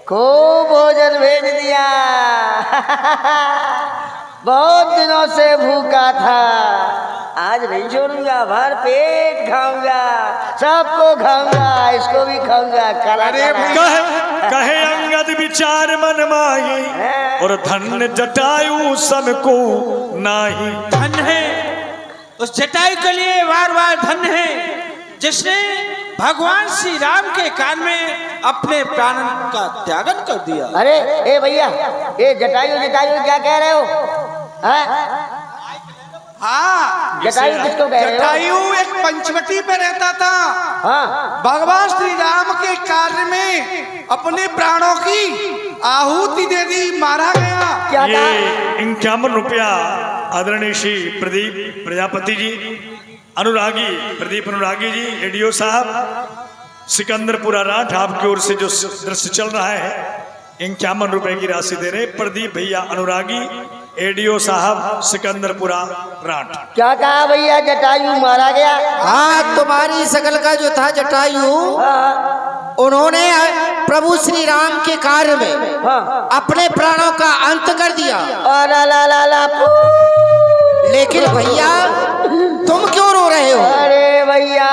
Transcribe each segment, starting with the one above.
खूब भोजन भेज दिया। बहुत दिनों से भूखा था, आज नहीं छोड़ूंगा, भर पेट खाऊंगा, सबको खाऊंगा, इसको भी खाऊंगा। कहे अंगद विचार मन माही और धन्य जटायु सन को नाही। धन है उस जटायु के लिए, बार बार धन है जिसने भगवान श्री राम के कान में अपने प्राण का त्यागन कर दिया। अरे ए भैया, ये जटायु जटायु क्या कह रहे हो? हाँ, जटायु किसको कह रहे हो? जटायु एक पंचवटी पे रहता था। हाँ, भगवान श्री राम के कार्य में अपने प्राणों की आहुति दे दी, मारा गया। क्या ये कहा? 51 रुपया आदरणीय श्री प्रदीप प्रजापति जी, अनुरागी प्रदीप अनुरागी जी, एडीओ साहब, सिकंदरपुरा राठ, आपकी ओर से जो दृश्य चल रहा है 51 रुपए की राशि दे रहे प्रदीप भैया अनुरागी, एडीओ साहब, सिकंदरपुरा राठ। क्या कहा भैया? जटायु मारा गया? हाँ, तुम्हारी सकल का जो था जटायु, हाँ, उन्होंने प्रभु श्री राम के कार्य में हाँ। अपने प्राणों का अंत कर दिया। ला ला ला ला लेकिन भैया तुम क्यों रो रहे हो? अरे भैया,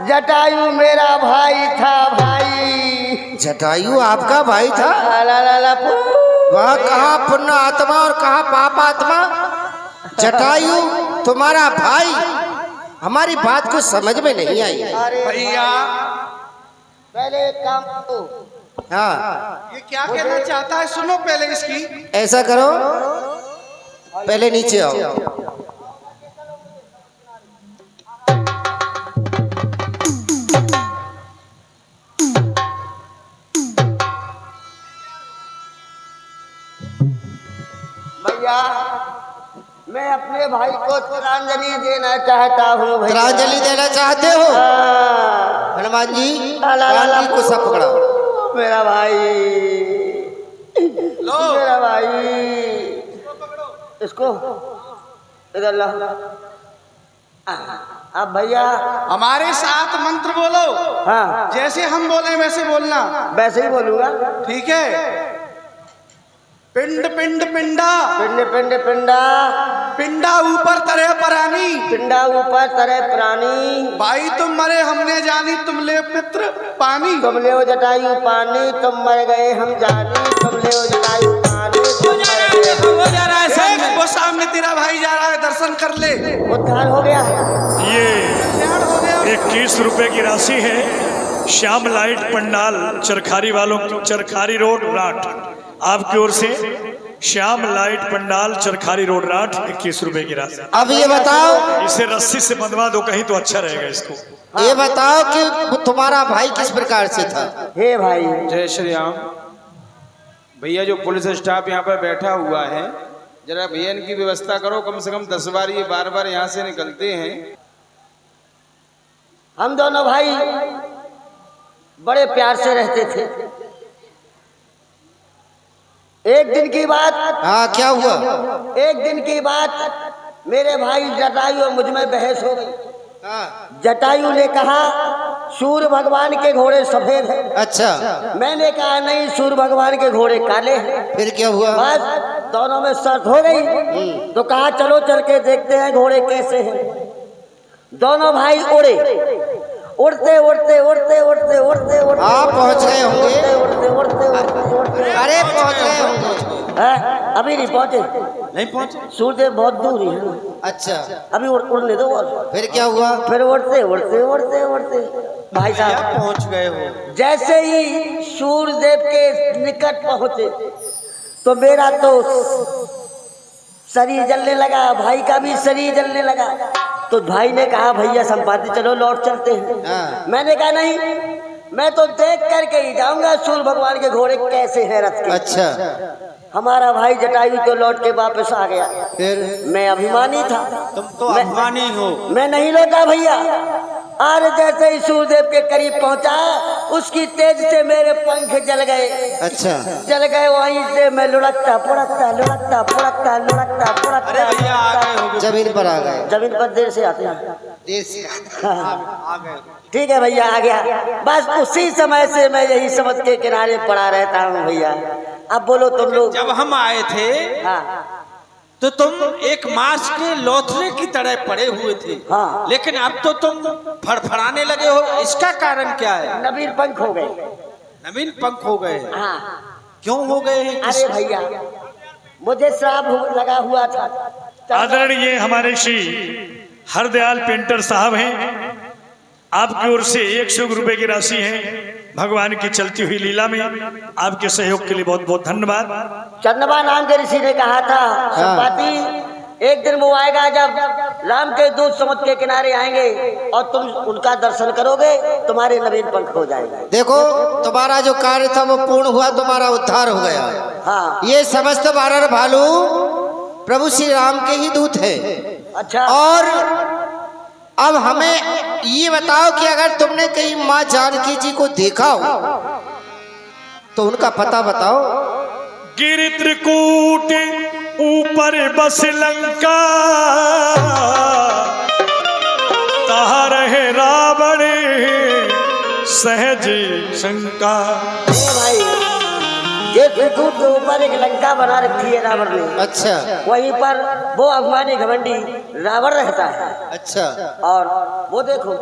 जटायु मेरा भाई था, भाई। जटायु आपका भाई था? ला ला ला वह कहाँ पुण्य आत्मा और कहाँ पाप आत्मा? जटायु तुम्हारा भाई, हमारी बात को समझ में नहीं आई। अरे भैया, पहले एक काम करो। हाँ, ये क्या कहना चाहता है, सुनो पहले इसकी। ऐसा करो, पहले नीचे आओ। भैया, मैं अपने भाई को तिलांजलि देना चाहता हूँ। तिलांजलि देना चाहते हो? हनुमान जी, गांधी को सब पकड़ाओ। मेरा भाई, लो मेरा भाई, इसको इधर ला। अब भैया हमारे साथ मंत्र बोलो। हाँ, जैसे हम बोले वैसे बोलना। वैसे ही बोलूंगा। ठीक है। पिंड पिंड पिंडा, पिंड पिंड पिंडा, पिंडा ऊपर तरह परानी, पिंडा ऊपर तरह प्राणी। भाई तुम मरे हमने जानी, तुम ले पित्र पानी। तुम ले ओ जटायु पानी, तुम मर गए हम जानी, तुम ले ओ जटायु पानी, तुम मर गए हम देख, वो सामने तेरा भाई जा रहा है, दर्शन कर ले। उद्धार हो गया। ये कल्याण हो गया। 21 रुपए की राशि है। श्याम लाइट पंडाल चरखारी वालों, चरखारी रोड राठ, आपकी ओर से श्याम लाइट पंडाल चरखारी रोड राठ 21 रुपए की राशि। अब ये बताओ, इसे रस्सी से बंधवा दो कहीं तो अच्छा रहेगा इसको। ये बताओ कि तुम्हारा भाई किस प्रकार से था? हे भाई, जय श्री राम। भैया जो पुलिस स्टाफ यहाँ पर बैठा हुआ है, जरा भैया इनकी व्यवस्था करो, कम से कम 10 बार ये बार बार यहाँ से निकलते हैं। हम दोनों भाई बड़े प्यार से रहते थे। एक दिन की बात, हाँ, क्या हुआ? एक दिन की बात, मेरे भाई जटायु और मुझ में बहस हो गई। जटायु ने कहा सूर्य भगवान के घोड़े सफेद हैं। अच्छा, मैंने कहा नहीं, सूर्य भगवान के घोड़े काले हैं। फिर क्या हुआ? बस दोनों में शर्त हो गई। तो कहा चलो चल के देखते हैं घोड़े कैसे हैं। दोनों भाई उड़े, उड़ते उड़ते उड़ते उड़ते उड़ते उड़ते आप पहुंच गए होंगे। उड़ते उड़ते उड़ते उड़ते। अरे पहुंच गए होंगे। अभी नहीं पहुंचे, नहीं पहुंचे। सूर्य बहुत दूर ही है। अच्छा, अभी उड़ने दो। फिर क्या हुआ? फिर उड़ते उड़ते उड़ते उड़ते भाई साहब पहुंच गए हो। जैसे ही सूर्य देव के निकट पहुंचे तो मेरा तो शरीर जलने लगा, भाई का भी शरीर जलने लगा। तो भाई ने कहा भैया संपाति चलो लौट चलते हैं। हाँ। मैंने कहा नहीं, मैं तो देख करके ही जाऊंगा सूर्य भगवान के घोड़े कैसे हैं रथ के। अच्छा, हमारा भाई जटायु तो लौट के वापस आ गया। फिर? मैं अभिमानी था। तुम तो अभिमानी हो। मैं नहीं लौटा भैया। और जैसे ही सूर्यदेव के करीब पहुंचा, उसकी तेज से मेरे पंख जल गए। अच्छा, जल गए। वहीं से मैं लुढ़कता पुढ़कता लुढ़कता पुढ़कता लुढ़कता पुढ़कता। अरे भैया आ गए हो। जमीन पर आ गए। जमीन पर देर से आते हैं। देर से आ गए। ठीक है भैया, आ गया। बस उसी समय से मैं यही समझ के किनारे पड़ा रहता हूँ भैया। अब बोलो तुम लोग। जब हम आए थे हाँ तो तुम एक मांस के लोथरे की तरह पड़े हुए थे। हाँ। लेकिन अब तो तुम फड़फड़ाने लगे हो, इसका कारण क्या है? नवीन पंख हो गए। नवीन पंख हो गए? हाँ। क्यों हो गए हैं? अरे भैया, मुझे श्राप लगा हुआ था। आदरणीय हमारे श्री हरदयाल पेंटर साहब हैं, आपकी ओर से 100 रुपए की राशि है भगवान की चलती हुई लीला में। आपके सहयोग के लिए बहुत बहुत धन्यवाद। चंद्रमा नाम के ऋषि ने कहा था, संपाति एक दिन वो आएगा जब राम के दूत समुद्र के किनारे आएंगे और तुम उनका दर्शन करोगे, तुम्हारे नवीन पंख हो जाएंगे। देखो, तुम्हारा जो कार्य था वो पूर्ण हुआ, तुम्हारा उद्धार हो गया। हाँ। ये समस्त वानर भालू प्रभु श्री राम के ही दूत है। अच्छा। और अब हमें ये बताओ कि अगर तुमने कहीं माँ जानकी जी को देखा हो तो उनका पता बताओ। गिरि त्रिकूट ऊपर बस लंका, तहा रहे रावण सहज शंका। भाई, ये त्रिकूट के ऊपर एक लंका बना रखी है रावण ने। अच्छा। वहीं पर वो अभिमानी घमंडी रावण रहता है। अच्छा। और वो देखो,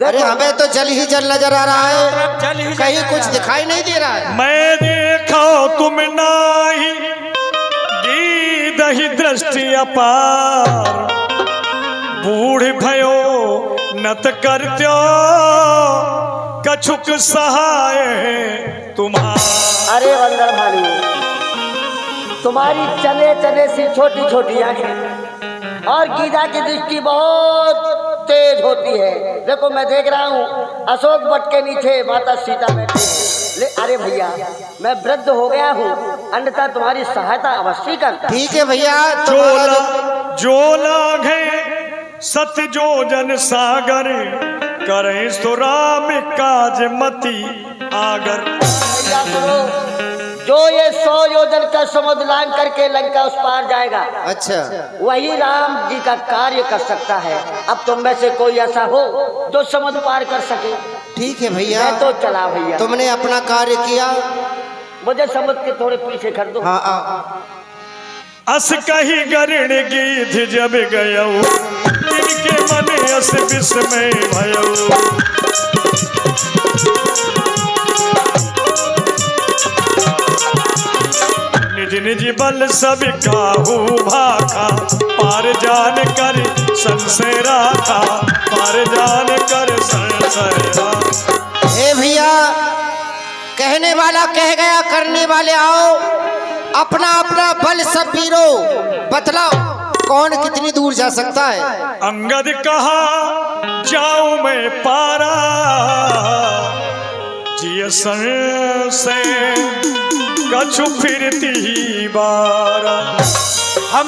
अरे हमें तो जल ही जल नजर आ रहा है, जल ही कहीं कुछ दिखाई नहीं दे रहा है। मैं देखो तुम नाही दही दृष्टि अपार, बूढ़ भयो नत करत्यो कछुक सहाय तुम्हारा। अरे बंदर भालू, तुम्हारी चने चने सी छोटी छोटी आंखें और गीता की दृष्टि बहुत तेज होती है। देखो मैं देख रहा हूँ अशोक वट के नीचे माता सीता बैठी है। अरे भैया, मैं वृद्ध हो गया हूँ, अन्यथा तुम्हारी सहायता अवश्य करता। ठीक है भैया। जो लागे सत्य जो जन सागर, करे सो राम काज मति आगर। भैया सुनो, जो ये 100 योजन का समुद्र लांग करके लंका उस पार जाएगा, अच्छा, वही राम जी का कार्य कर सकता है। अब तुम में से कोई ऐसा हो जो समुद्र पार कर सके? ठीक है भैया। मैं तो चला भैया। तुमने अपना कार्य किया, मुझे समुद्र के थोड़े पीछे कर दो। हाँ। अस कही गरण गीध जब गयऊ, इनके मन अस विस्मय भयऊ। निज निज बल सब काहू भाखा, पार जान कर संशय राखा, पार जान कर संशय राखा। हे भैया, कहने वाला कह गया, करने वाले आओ। अपना अपना बल सब वीरो बतलाओ, कौन कितनी दूर जा सकता है? अंगद कहा जाऊं मैं पारा, जिय से कछु फिरती बारा। हम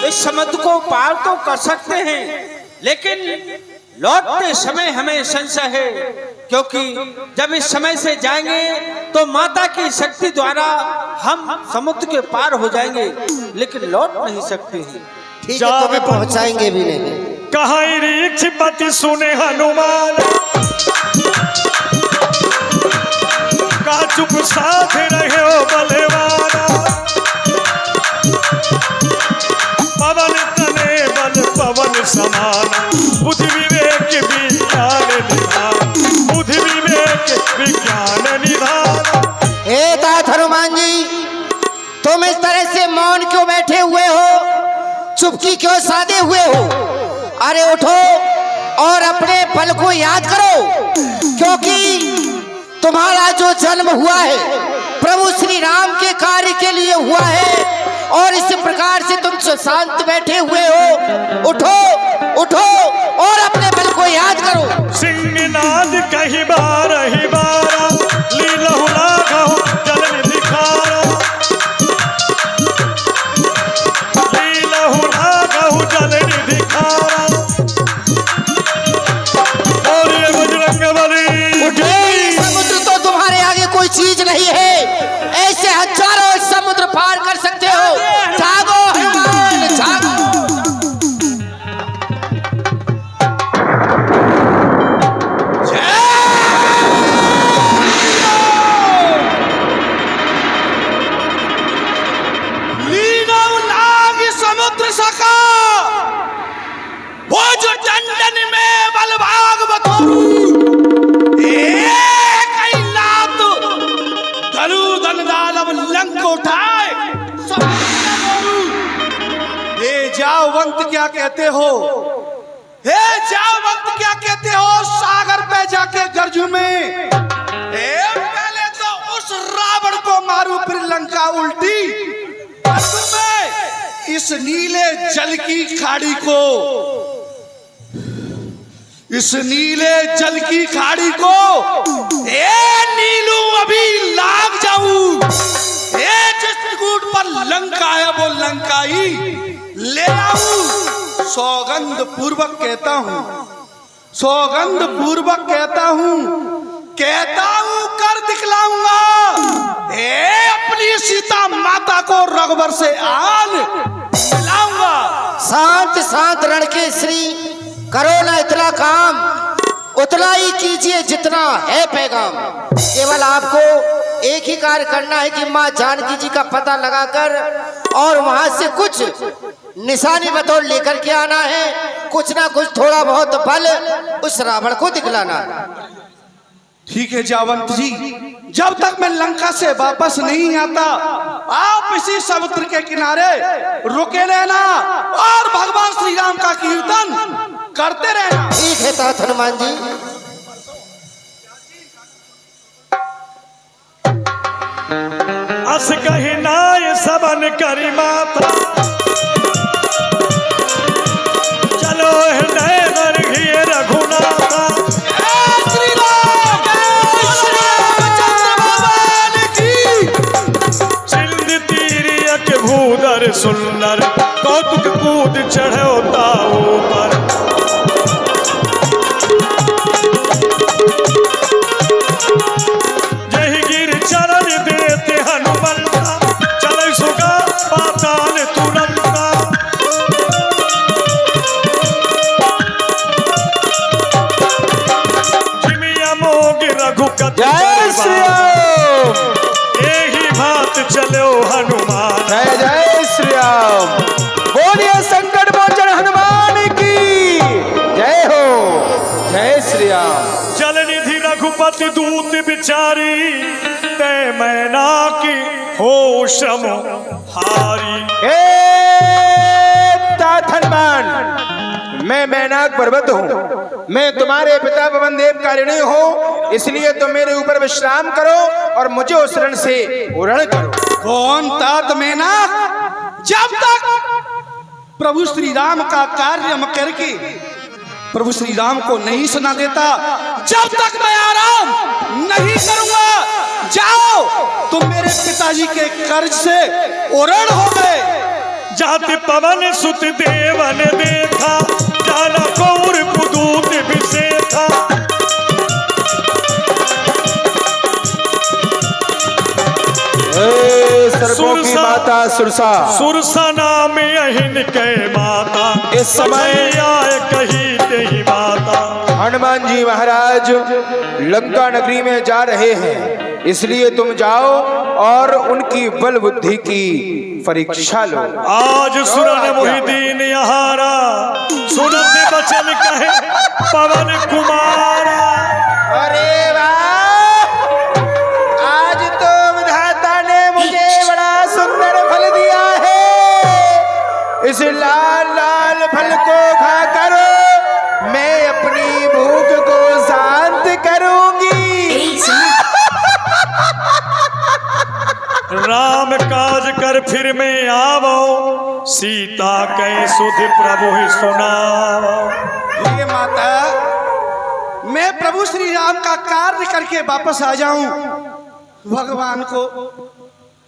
इस समुद्र को पार तो कर सकते हैं, लेकिन लौटते समय हमें संशय है, क्योंकि जब इस समय से जाएंगे तो माता की शक्ति द्वारा हम समुद्र के पार हो जाएंगे, लेकिन लौट नहीं सकते हैं। ठीक है, तुम्हें पहुंचाएंगे भी नहीं। कहा रीक्षपति सुने हनुमान, का चुप साथ रहे हो बलवाना। पवन तने बल पवन समान, बुद्धि विवेक विज्ञान निधान, बुद्धि विवेक विज्ञान निधान। हे तात हनुमान जी, तुम इस तरह से मौन क्यों बैठे हुए हो? चुपकी क्यों साधे हुए हो? अरे उठो और अपने बल को याद करो, क्योंकि तुम्हारा जो जन्म हुआ है प्रभु श्री राम के कार्य के लिए हुआ है, और इस प्रकार से तुम शांत बैठे हुए हो। उठो उठो और अपने बल को याद करो। सिंहनाद कही बार ही बारा, लीलहु लाघव जलन दिखारा, लीलहु लाघव जलन दिखारा। और ये बजरंग बली उठे, समुद्र तो तुम्हारे आगे कोई चीज नहीं है, ऐसे हजारों समुद्र पार कर सकते हो। जागो हनुमान, जागो। जय बंगाल अब लंक उठाए। हे जावंत क्या कहते हो, हे जावंत क्या कहते हो, सागर पे जाके गरजू में। पहले तो उस रावण को मारू, फिर लंका उल्टी। इस नीले जल की खाड़ी को, इस नीले जल की खाड़ी को नीलू अभी लाग जाऊं। जिस कूट पर लंका है वो लंका ही ले आऊं। सौगंध पूर्वक कहता हूं, सौगंध पूर्वक कहता हूं कर दिखलाऊंगा। अपनी सीता माता को रघुवर से आन मिलाऊंगा। शांत शांत रण के श्री, करो ना इतना काम, उतना ही कीजिए जितना है पैगाम। केवल आपको एक ही कार्य करना है कि माँ जानकी जी का पता लगाकर और वहां से कुछ निशानी बतौर लेकर के आना है। कुछ ना कुछ थोड़ा बहुत बल उस रावण को दिखलाना है। ठीक है जावंत जी, जब तक मैं लंका से वापस नहीं आता आप इसी समुद्र के किनारे रुके रहना और भगवान श्री राम का कीर्तन करते रहना। ठीक है तात हनुमान जी। अस कही नाय सबन करी माता, चलो हृदय नरघिए रघुनाथा। भूदर सुंदर कौतुक कूद चढ़ोता ऊपर। जय गिर चरण देते हनुमंता, चले सुगा पाताल तुरंता। जिमिया मोग रघुपति जय श्री राम, यही भात चलो हनुमान। जय जय श्री राम, बोलिए संकट मोचन हनुमान की जय हो। जय श्री राम। जल निधि रघुपति दूत बिचारी, ते मैना की हो श्रम हारी। तात हनुमान, मैं मैनाक पर्वत हूँ, मैं तुम्हारे पिता पवन देव का ऋणी हूँ, इसलिए तुम मेरे ऊपर विश्राम करो और मुझे उस रण से उरण करो। कौन तात मेनक? जब तक प्रभु श्री राम का कार्य हम करके प्रभु श्री राम को नहीं सुना देता, जब तक मैं आराम नहीं करूंगा। जाओ, तुम मेरे पिताजी के कर्ज से उरण हो गए। जाति पवन सुत देवन देखा, जाना कौर पुदूत बिसेखा। सर्पों की माता सुरसा, सुरसा नाम अहिन के माता, इस समय आए कही तेही माता। हनुमान जी महाराज लंका नगरी में जा रहे हैं, इसलिए तुम जाओ और उनकी बल बुद्धि की परीक्षा लो। आज सुरन मोहिदीन यहारा, सुनत बचन कहे पवन कुमारा। अरे वाह, आज तो विधाता ने मुझे बड़ा सुंदर फल दिया है। इस लाल लाल फल को खाकर मैं अपनी भूख को शांत करूंगी। राम काज कर फिर मैं आवो, सीता कै सुध प्रभु ही सुनाओ। ये माता, मैं प्रभु श्री राम का कार्य करके वापस आ जाऊं, भगवान को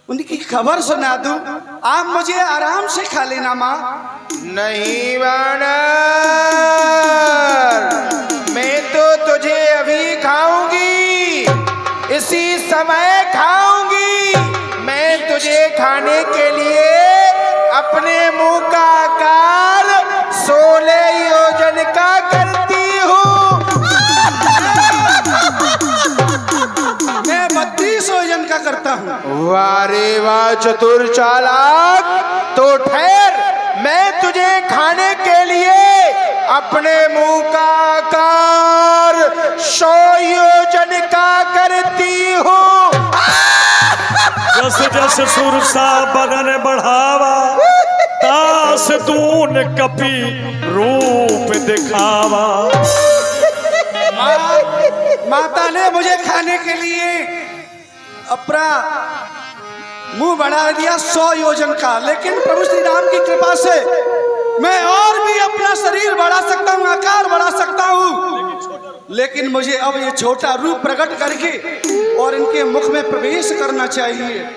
उनकी खबर सुना दूं, आप मुझे आराम से खा लेना माँ। नहीं वानर, मैं तो तुझे अभी खाऊंगी, इसी समय खाऊंगी। मैं तुझे खाने के लिए अपने मुंह का आकार 16 योजन का करती हूँ। मैं 32 योजन का करता हूँ। वारे वाह चतुर चालाक, तो ठहर, मैं तुझे खाने के लिए अपने मुंह का आकार 100 योजन का करती हूँ। जस सुरसा बदन बढ़ावा, तास दून कपि रूप दिखावा। माता ने मुझे खाने के लिए अपना मुंह बढ़ा दिया 100 योजन का, लेकिन प्रभु श्री राम की कृपा से मैं और भी अपना शरीर बढ़ा सकता हूँ, आकार बढ़ा सकता हूँ, लेकिन मुझे अब ये छोटा रूप प्रकट करके और इनके मुख में प्रवेश करना चाहिए।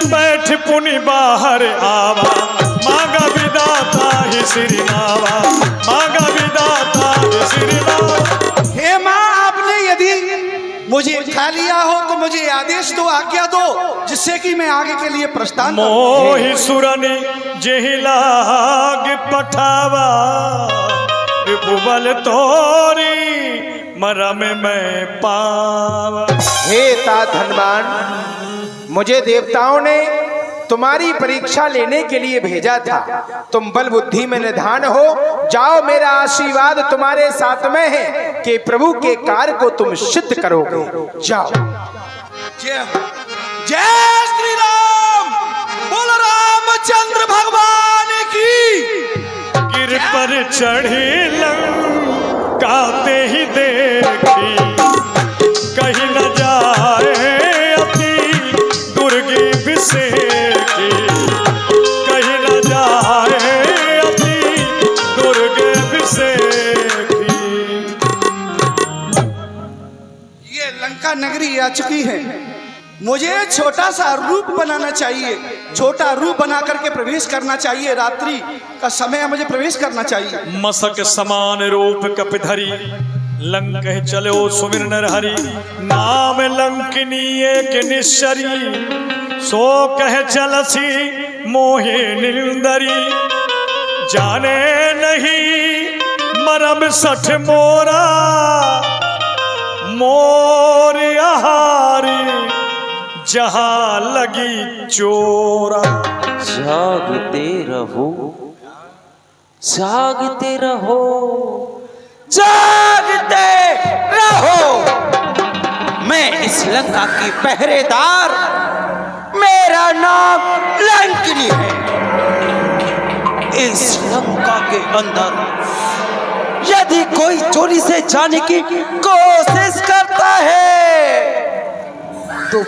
बैठ पुनि बाहर आवा, मांगा विदाता ही श्री नावा, मांगा विदाता ही श्री नावा। हे माँ, आपने यदि मुझे खा लिया हो तो मुझे आदेश दो, आज्ञा दो, जिससे कि मैं आगे के लिए प्रस्थान करूं। मोहि सुरनि जेहि लाग पठावा, विपुबल तोरी मरम में पावा। हे ता धनवान, मुझे देवताओं ने तुम्हारी परीक्षा लेने के लिए भेजा था। तुम बल बुद्धि में निधान हो, जाओ, मेरा आशीर्वाद तुम्हारे साथ में है कि प्रभु के कार्य को तुम सिद्ध करोगे। जाओ। जय जय श्री राम, बोल रामचंद्र भगवान की। गिर पर चढ़ी लंकाते ही देखी, कहीं न जाए की, कहीं न जाए अपनी दुर्ग की। ये लंका नगरी आ चुकी है, मुझे छोटा सा रूप बनाना चाहिए, छोटा रूप बना करके प्रवेश करना चाहिए। रात्रि का समय मुझे प्रवेश करना चाहिए। मसक समान रूप कपिधरी, लंक चलो सुमिर नर हरि, नाम लंकिनी एक निश्चरी, सो कह चलसी मोहे निंदरी, जाने नहीं मरम सठ मोरा, मोर आहारी जहां लगी चोरा। जागते रहो, जागते रहो, जागते रहो। मैं इस लंका की पहरेदार, मेरा नाम लंकिनी है। इस लंका के अंदर यदि कोई चोरी से जाने की कोशिश करता है तो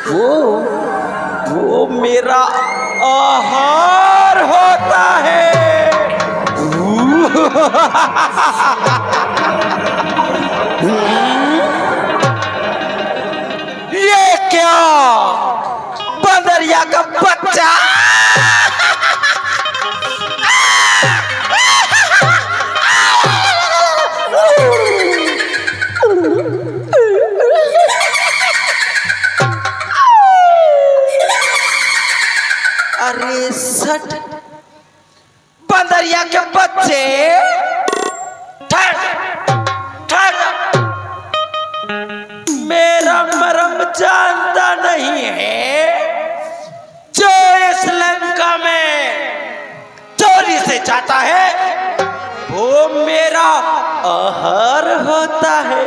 वो मेरा आहार होता है। ये क्या बंदरिया का बच्चा? अरे सट, बंदरिया के बच्चे, मेरा मरम जानता नहीं है। जो इस लंका में चोरी से जाता है वो मेरा आहार होता है,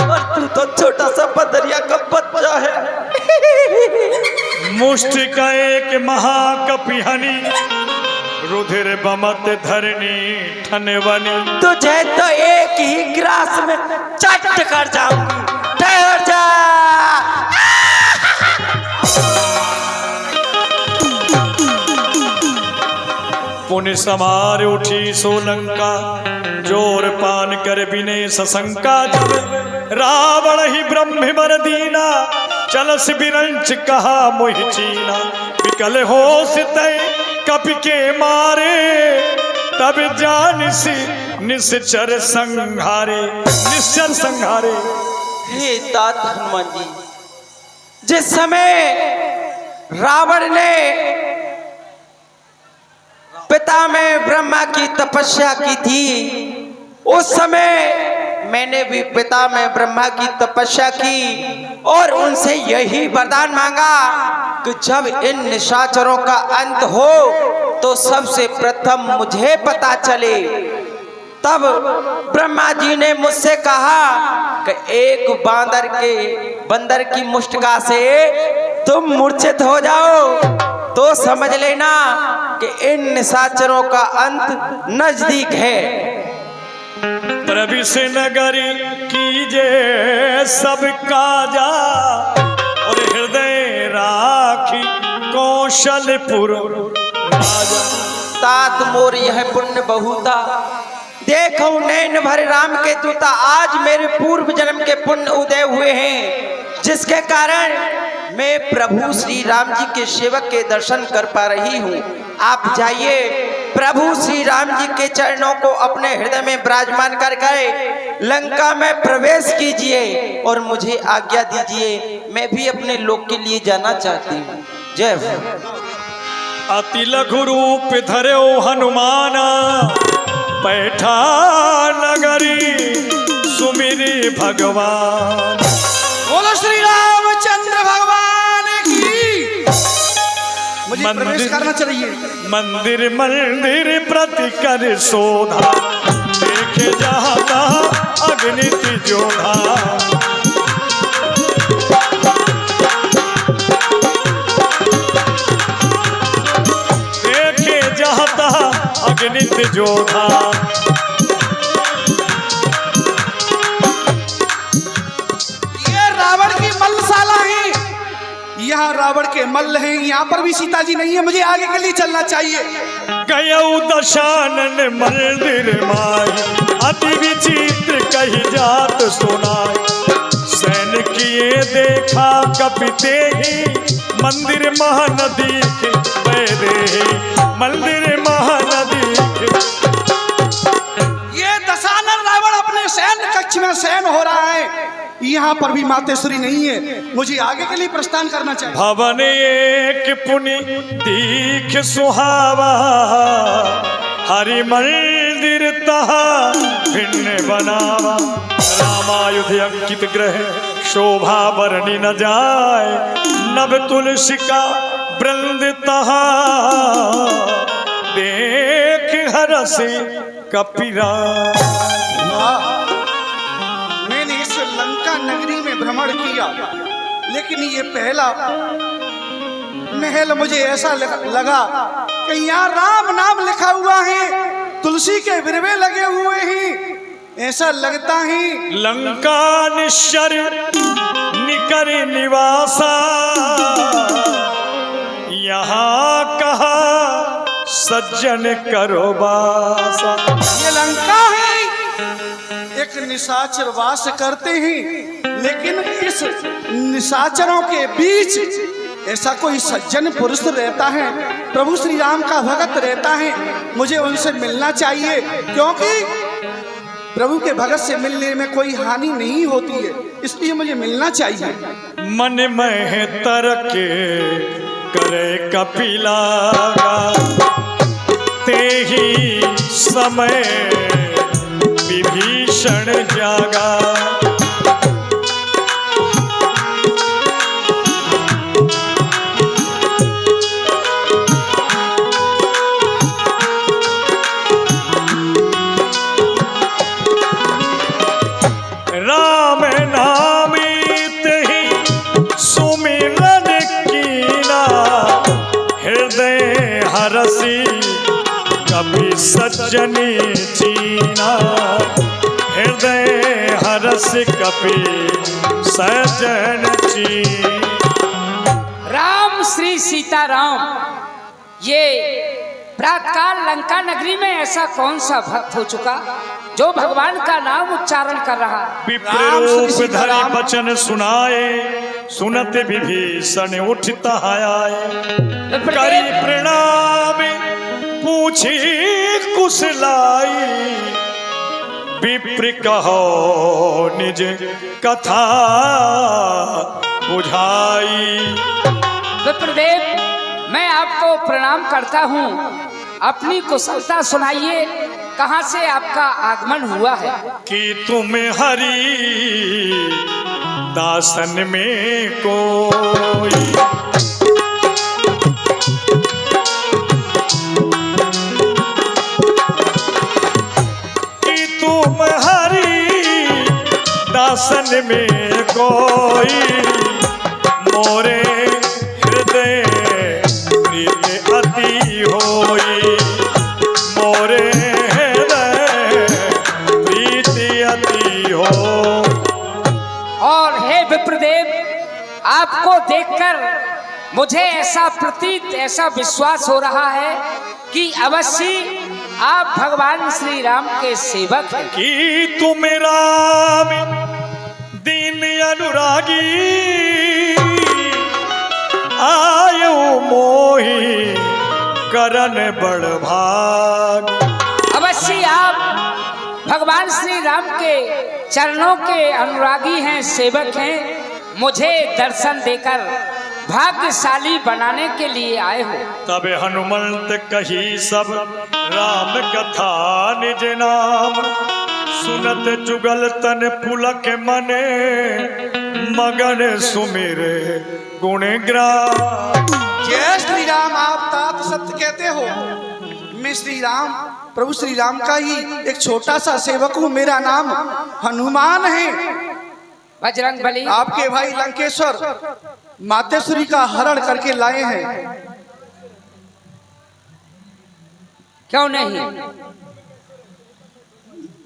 और तू तो छोटा सा बंदरिया का बच्चा है। मुष्टि का एक महाकपिहनी, रुधिर बमत धरनी ठनवनी। तुझे तो एक ही ग्रास में चट कर जाऊंगी, ठहर जा। पुण्य समार उठी सोलंका, जोर पान कर बिने सशंका। जब रावण ही ब्रह्म बर दीना, चलस बिरंच कहा मोहि चीना। विकल होश तय कपि के मारे, तब जानिसी निश्चर संहारे, निश्चर संहारे। हे तात हनुमान जी, जिस समय रावण ने पिता में ब्रह्मा की तपस्या की थी, उस समय मैंने भी पिता में ब्रह्मा की तपस्या की और उनसे यही वरदान मांगा कि जब इन निशाचरों का अंत हो तो सबसे प्रथम मुझे पता चले। तब ब्रह्मा जी ने मुझसे कहा कि एक बंदर की मुष्टिका से तुम मूर्छित हो जाओ तो समझ लेना कि इन निशाचरों का अंत नजदीक है। प्रविश नगरी कीजे सब काजा और हृदय राखी कौशलपुर राजा। तात मोर यह पुण्य बहुता देखो नैन भर राम के दूता। आज मेरे पूर्व जन्म के पुण्य उदय हुए हैं जिसके कारण मैं प्रभु श्री राम जी के सेवक के दर्शन कर पा रही हूँ। आप जाइए प्रभु श्री राम जी के चरणों को अपने हृदय में विराजमान कर गए लंका में प्रवेश कीजिए और मुझे आज्ञा दीजिए, मैं भी अपने लोक के लिए जाना चाहती हूँ। जय हो। अति लघु रूप धरो हनुमाना बैठा नगरी सुमिरी भगवान। बोलो श्री रामचंद्र भगवान की। मुझे प्रवेश करना चाहिए। मंदिर मंदिर प्रति कर शोधा देखे जाता अग्नित जोधा। देखे जाता अग्नित जोधा। ये रावण की मल्लशाला है, यहाँ रावण के मल्ल हैं। यहाँ पर भी सीता जी नहीं है, मुझे आगे के लिए चलना चाहिए। गयऊ दशानन मंदिर माई अति विचित्र कही जात सुनाई। सैन किए देखा कपिते ही मंदिर महानदी के बैदे मंदिर महानदी के। ये दशानन रावण अपने सैन्य कक्ष में शयन हो रहा है, यहाँ पर भी मातेश्वरी नहीं है, मुझे आगे के लिए प्रस्थान करना चाहिए। भवन एक पुनि दीख सुहावा हरि मंदिर तहा भिन्न बनावा। रामायुध अंकित ग्रह शोभा बरनी न जाए नभ तुलसी का वृंद तहा देख हरसि कपिरा। मैंने इस लंका नगरी में भ्रमण किया, लेकिन ये पहला महल मुझे ऐसा लगा कि यहाँ राम नाम लिखा हुआ है, तुलसी के विरवे लगे हुए हैं। ऐसा लगता है लंका निश्चर निकर निवासा यहाँ कहा सज्जन करो बासा। ये लंका है, एक निशाचर वास करते हैं, लेकिन इस निशाचरों के बीच ऐसा कोई सज्जन पुरुष रहता है, प्रभु श्री राम का भगत रहता है। मुझे उनसे मिलना चाहिए, क्योंकि प्रभु के भगत से मिलने में कोई हानि नहीं होती है, इसलिए मुझे मिलना चाहिए। मन में तरके करे कपिला ते ही समय विभीषण जागा। राम नामित ही सुमिरन कीना हृदय हरसी कभी सज्जनी चीना। हृदय हरस कपि सज्जन चीना। राम श्री सीताराम, ये प्रातकाल लंका नगरी में ऐसा कौन सा भक्त हो चुका जो भगवान का नाम उच्चारण कर रहा। विप्र रूप धरि बचन सुनाए सुनत विभीषण उठता आए। करी प्रणाम पूछी कुशलाई विप्र कहो निज कथा बुझाई। विप्रदेव, मैं आपको प्रणाम करता हूँ, अपनी कुशलता सुनाइए, कहाँ से आपका आगमन हुआ है? कि तुम हरि दासन में कोई अति होई मोरे हृदय प्रीति अति हो। और हे विप्रदेव, आपको देखकर मुझे ऐसा प्रतीत, ऐसा विश्वास हो रहा है कि अवश्य आप भगवान श्री राम के सेवक हैं। कि तुम राम दीन अनुरागी आयो मोही करन बड़ भाग। अवश्य आप भगवान श्री राम के चरणों के अनुरागी हैं, सेवक हैं। मुझे दर्शन देकर भाग्यशाली बनाने के लिए आए हो। तब हनुमंत कही सब राम कथा निज नाम, सुनत जुगल तन पुलक मने मगन सुमिरे गुण ग्राम। जय श्री राम। आप तात सत्य कहते हो। मैं श्री राम, प्रभु श्री राम का ही एक छोटा सा सेवक हूँ। मेरा नाम हनुमान है। बजरंग बली, आपके भाई लंकेश्वर मातेश्वरी का हरण करके लाए हैं। क्यों नहीं?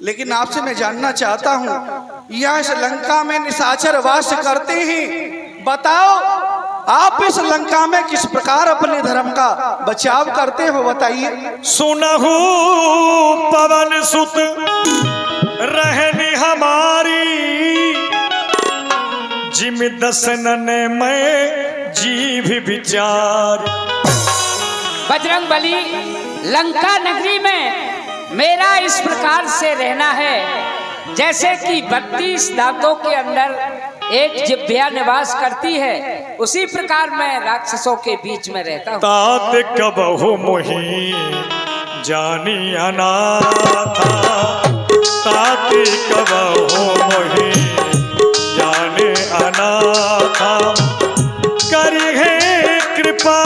लेकिन आपसे मैं जानना चाहता हूँ, यहाँ इस लंका में निशाचर वास करते हैं। बताओ, आप इस लंका में किस प्रकार अपने धर्म का बचाव करते हो, बताइए। सुनहु पवन सुत रहनी हमारी, जिम दसनन में जीव विचार। बजरंग बली, लंका नगरी में मेरा इस प्रकार से रहना है जैसे कि 32 दांतों के अंदर एक जिह्वा निवास करती है। उसी प्रकार मैं राक्षसों के बीच में रहता हूँ। तात कबहु मोही जानी अनाथा, तात कबहु मोही जाने अनाथा, करी है कृपा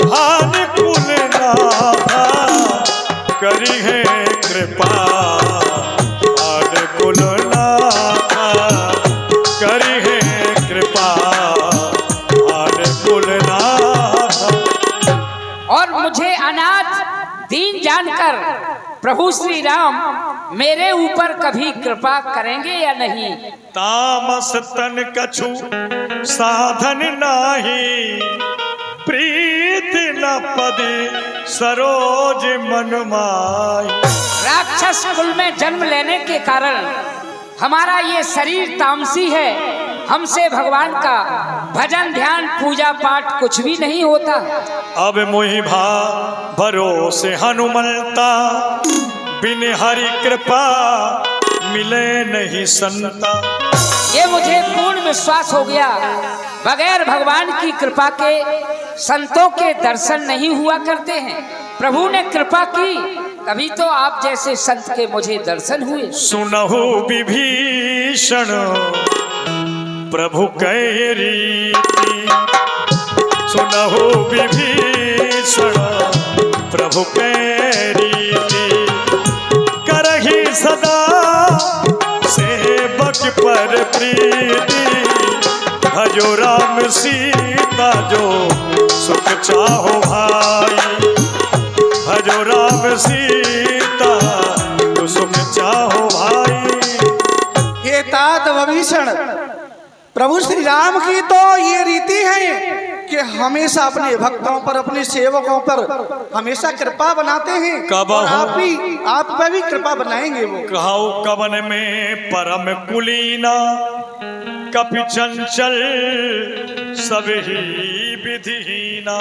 भानुकुल नाथा, करी है कृपा भानुकुल नाथा, करी है कृपा भानुकुल नाथा। और मुझे अनाथ दीन जानकर प्रभु श्री राम मेरे ऊपर कभी कृपा करेंगे या नहीं? तामस तन कछु साधन नाही, प्रीत न पदे सरोज मन माई। राक्षस कुल में जन्म लेने के कारण हमारा ये शरीर तामसी है। हमसे भगवान का भजन ध्यान पूजा पाठ कुछ भी नहीं होता। अब मोहि भा भरोसे हनुमंता, बिन हरि कृपा मिले नहीं संता। ये मुझे पूर्ण विश्वास हो गया, बगैर भगवान की कृपा के संतों के दर्शन नहीं हुआ करते हैं। प्रभु ने कृपा की तभी तो आप जैसे संत के मुझे दर्शन हुए। सुनहु विभीषण प्रभु कह रीति, सुनहु विभीषण प्रभु कह रीति, करहि सदा सेवक पर प्रीति, भजो राम सीता जो सुख चाहो भाई, भजो राम सीता जो सुख चाहो भाई। हे तात विभीषण, प्रभु श्री राम की तो ये रीति है कि हमेशा अपने भक्तों पर, अपने सेवकों पर हमेशा कृपा बनाते हैं। कब और आप पे भी कृपा बनाएंगे वो। कहाऊ कवन में परम कुलीना, कपि चंचल सब ही विधिहीना।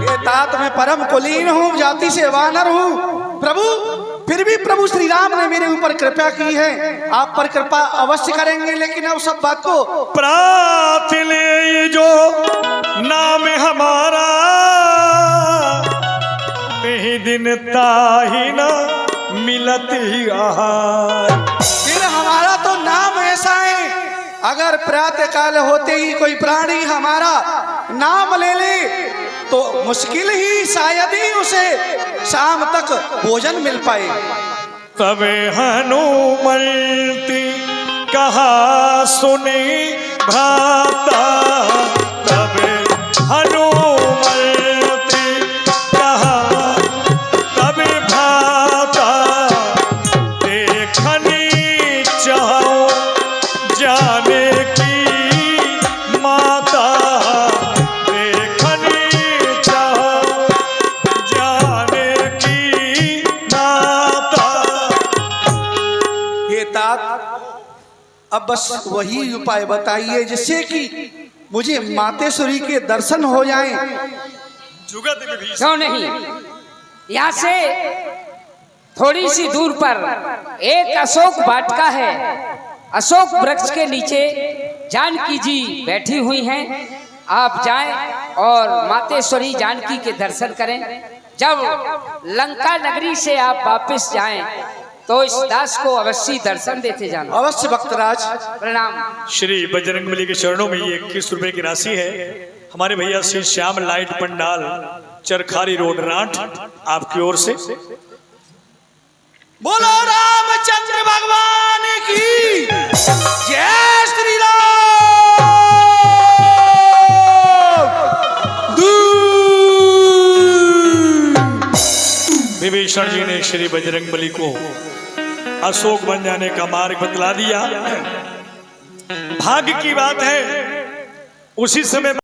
ये तात मैं परम कुलीन हूँ, जाति से वानर हूँ प्रभु, फिर भी प्रभु श्री राम ने मेरे ऊपर कृपा की है। आप पर कृपा अवश्य करेंगे, लेकिन अब सब बात को प्रात ले जो नाम हमारा, तेहि दिन ताहि न मिलत ही आहार। फिर हमारा तो नाम ऐसा है, अगर प्रातः काल होते ही कोई प्राणी हमारा नाम ले ले तो मुश्किल ही शायद ही उसे शाम तक भोजन मिल पाए। तबे हनुमंती कहा सुनी भ्राता, तबे हनुमंती अब बस वही उपाय बताइए जिससे कि मुझे मातेश्वरी के दर्शन हो जाएं। जुगत विभीषण क्यों नहीं, यहाँ से थोड़ी सी दूर पर एक अशोक वाटिका है। अशोक वृक्ष के नीचे जानकी जी बैठी हुई हैं। आप जाएं और मातेश्वरी जानकी के दर्शन करें। जब लंका नगरी से आप वापस जाएं तो इस दास को अवश्य दर्शन देते जाना। अवश्य भक्तराज। प्रणाम। श्री बजरंगबली के चरणों में ये 21 रुपए की राशि है। हमारे भैया Shri Shyam light pandal, Charkhari road, Rand, आपकी ओर से। बोलो रामचंद्र भगवान की जय। श्री राम। विभीषण जी ने श्री बजरंगबली को अशोक बन जाने का मार्ग बतला दिया। भाग्य की बात है उसी समय